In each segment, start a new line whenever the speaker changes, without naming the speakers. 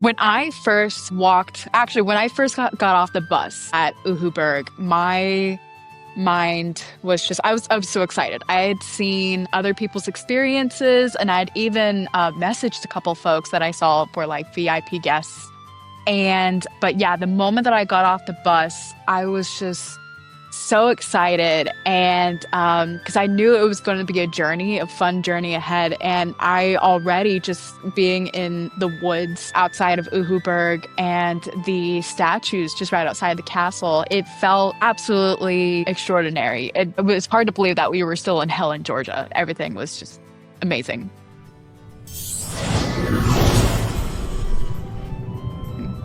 When I first when I first got off the bus at Uhuberg, my mind was just, I was so excited. I had seen other people's experiences and I'd even messaged a couple folks that I saw were like VIP guests. But yeah, the moment that I got off the bus, I was just so excited. And because I knew it was going to be a fun journey ahead. And I already just being in the woods outside of Uhuberg and the statues just right outside the castle, it felt absolutely extraordinary. It was hard to believe that we were still in Helen, Georgia. Everything was just amazing.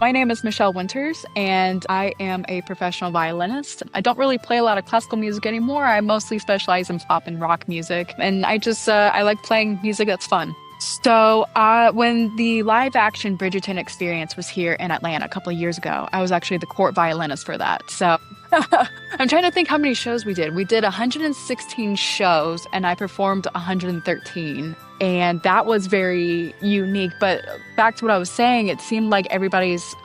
My name is Michelle Winters, and I am a professional violinist. I don't really play a lot of classical music anymore. I mostly specialize in pop and rock music, and I like playing music that's fun. So when the live action Bridgerton experience was here in Atlanta a couple of years ago, I was actually the court violinist for that. So I'm trying to think how many shows we did. We did 116 shows and I performed 113. And that was very unique. But back to what I was saying, it seemed like everybody's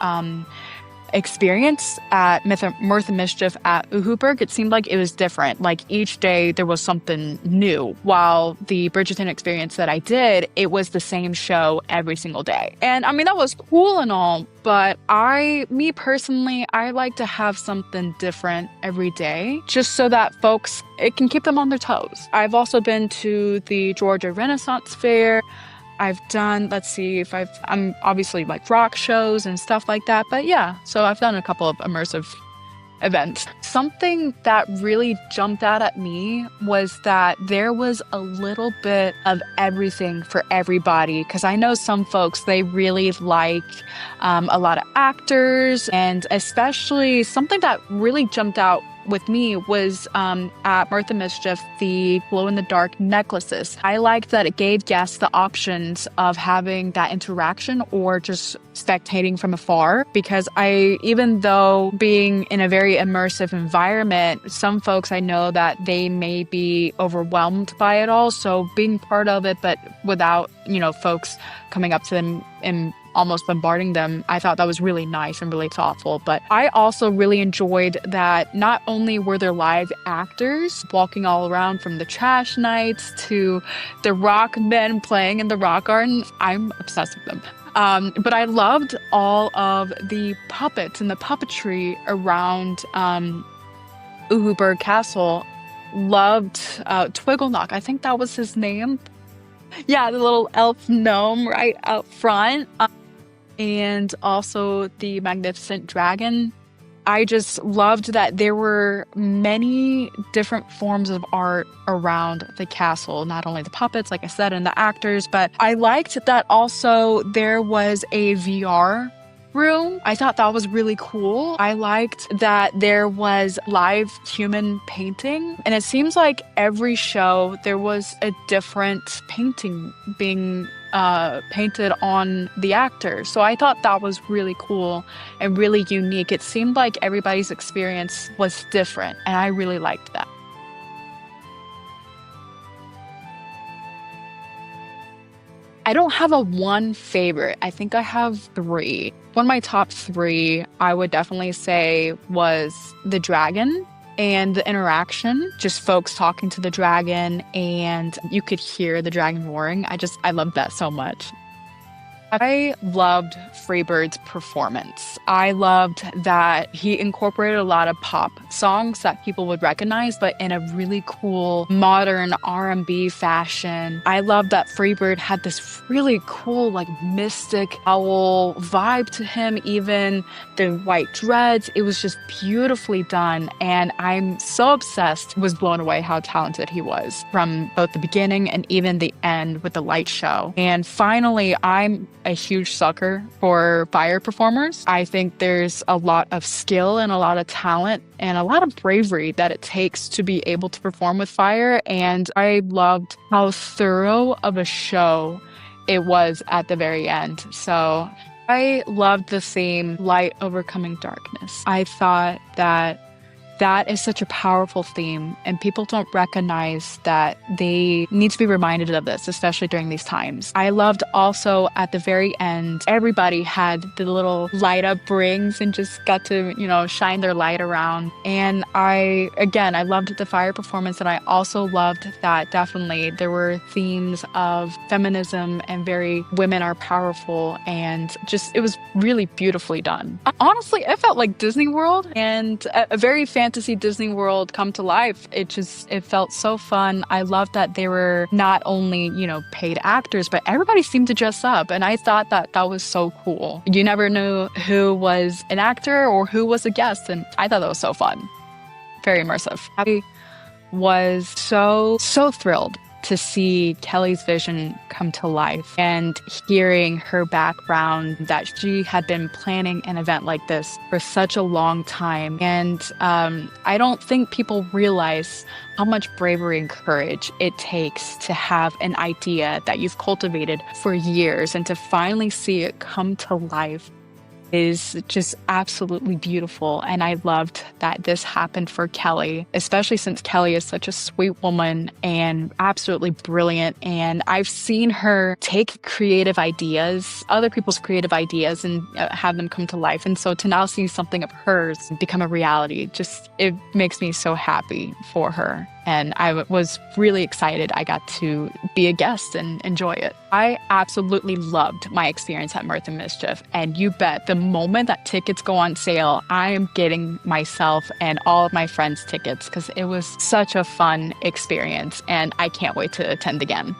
experience at Mirth and Mischief at Uhuberg, it seemed like it was different. Like each day there was something new. While the Bridgerton experience that I did, it was the same show every single day. And I mean, that was cool and all, but me personally, I like to have something different every day just so that it can keep them on their toes. I've also been to the Georgia Renaissance Fair. I've done, I'm obviously like rock shows and stuff like that. But yeah, so I've done a couple of immersive events. Something that really jumped out at me was that there was a little bit of everything for everybody. Because I know some folks, they really like a lot of actors, and especially something that really jumped out with me was at Mirth and Mischief, the glow-in-the-dark necklaces. I liked that it gave guests the options of having that interaction or just spectating from afar, because even though being in a very immersive environment, some folks I know that they may be overwhelmed by it all. So being part of it, but without, folks coming up to them and almost bombarding them, I thought that was really nice and really thoughtful. But I also really enjoyed that not only were there live actors walking all around, from the trash nights to the rock men playing in the rock garden. I'm obsessed with them. But I loved all of the puppets and the puppetry around Uhuberg Castle. Loved Twigglenok. I think that was his name. Yeah, the little elf gnome right out front. And also the magnificent dragon. I just loved that there were many different forms of art around the castle, not only the puppets, like I said, and the actors, but I liked that also there was a VR room. I thought that was really cool. I liked that there was live human painting, and it seems like every show there was a different painting being painted on the actor. So I thought that was really cool and really unique. It seemed like everybody's experience was different, and I really liked that. I don't have a one favorite. I think I have three. One of my top three, I would definitely say, was the dragon and the interaction, just folks talking to the dragon, and you could hear the dragon roaring. I love that so much. I loved Freebird's performance. I loved that he incorporated a lot of pop songs that people would recognize, but in a really cool modern R&B fashion. I loved that Freebird had this really cool, like, mystic owl vibe to him, even the white dreads. It was just beautifully done, and I'm so obsessed, was blown away how talented he was from both the beginning and even the end with the light show. And finally, I'm a huge sucker for fire performers. I think there's a lot of skill and a lot of talent and a lot of bravery that it takes to be able to perform with fire. And I loved how thorough of a show it was at the very end. So I loved the theme, light overcoming darkness. I thought that that is such a powerful theme, and people don't recognize that they need to be reminded of this, especially during these times. I loved also at the very end, everybody had the little light up rings and just got to, shine their light around. And I loved the fire performance, and I also loved that definitely there were themes of feminism and very women are powerful, and just it was really beautifully done. Honestly, it felt like Disney World, and a very fantasy Disney World come to life. It felt so fun. I loved that they were not only, paid actors, but everybody seemed to dress up. And I thought that was so cool. You never knew who was an actor or who was a guest. And I thought that was so fun. Very immersive. I was so thrilled to see Kelly's vision come to life and hearing her background, that she had been planning an event like this for such a long time. And I don't think people realize how much bravery and courage it takes to have an idea that you've cultivated for years and to finally see it come to life is just absolutely beautiful. And I loved that this happened for Kelly, especially since Kelly is such a sweet woman and absolutely brilliant. And I've seen her take creative ideas, other people's creative ideas, and have them come to life. And so to now see something of hers become a reality, it makes me so happy for her. And I was really excited I got to be a guest and enjoy it. I absolutely loved my experience at Mirth and Mischief. And you bet the moment that tickets go on sale, I am getting myself and all of my friends tickets because it was such a fun experience. And I can't wait to attend again.